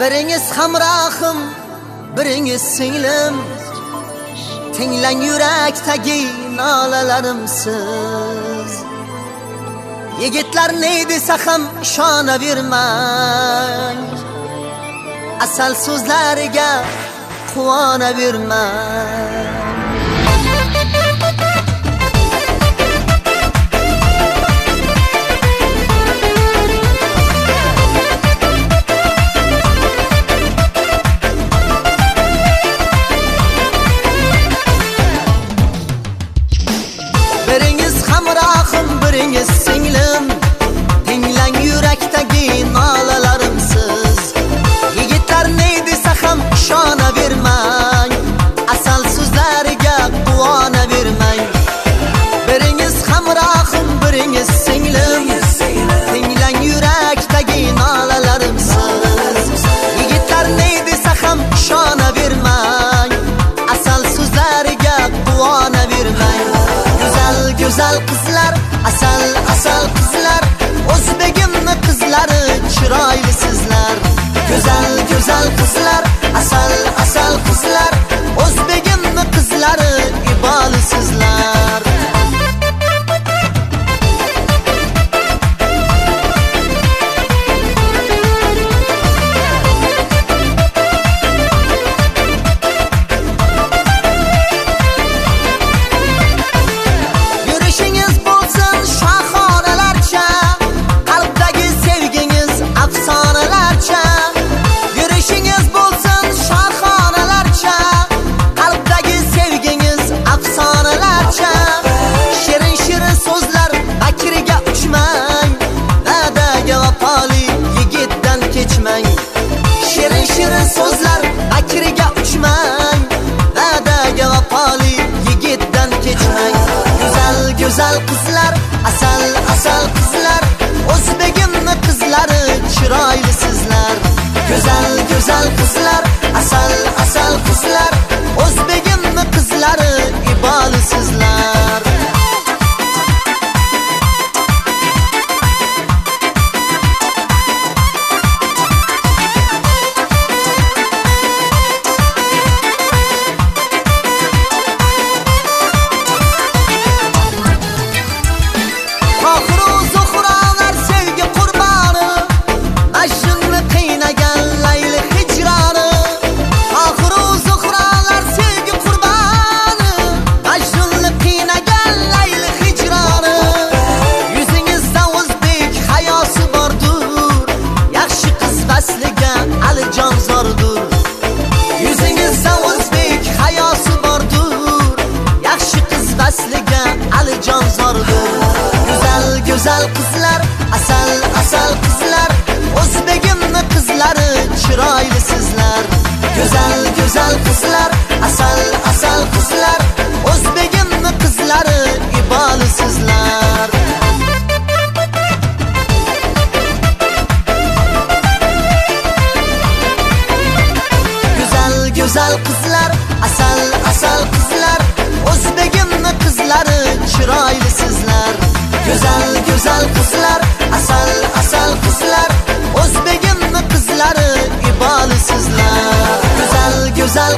Biringiz hamrohim, biringiz singlim, tinglang yurakdagi nolalarimsiz. Yigitlar ne desa ham ishonavermang, asal so'zlariga quvonavermang. Biringiz hamrohim, biringiz singlim, tinglang yurakdagi nolalarimsiz. Yigitlar ne desa ham ishonavermang, asal so'zlariga quvonavermang. Biringiz hamrohim, biringiz singlim, tinglang yurakdagi nolalarimsiz. Yigitlar ne desa ham ishonavermang, asal so'zlariga quvonavermang. Güzel qizlar, asal qizlar, o'zbegimni qizlari chiroyli sizlar. Güzel qizlar, asal qizlar, o'zbegimni qizlari iboli sizlar. Shirin so'zlar akriga uchmang, va'daga vafoli yigitdan kechmang. Güzel qizlar, asal qizlar, o'zbegimni qizlari chiroyli sizlar. Güzel qizlar, asal qizlar, o'zbegimni qizlari iboli sizlar. Güzel qizlar, asal qizlar, o'zbegimni qizlari chiroyli sizlar. Güzel qizlar, asal qizlar, o'zbegimni qizlari iboli sizlar. Güzel qizlar, asal qizlar, o'zbegimni qizlari chiroyli sizlar. Güzel qizlar, asal qizlar, o'zbegimni qizlari iboli sizlar. Güzel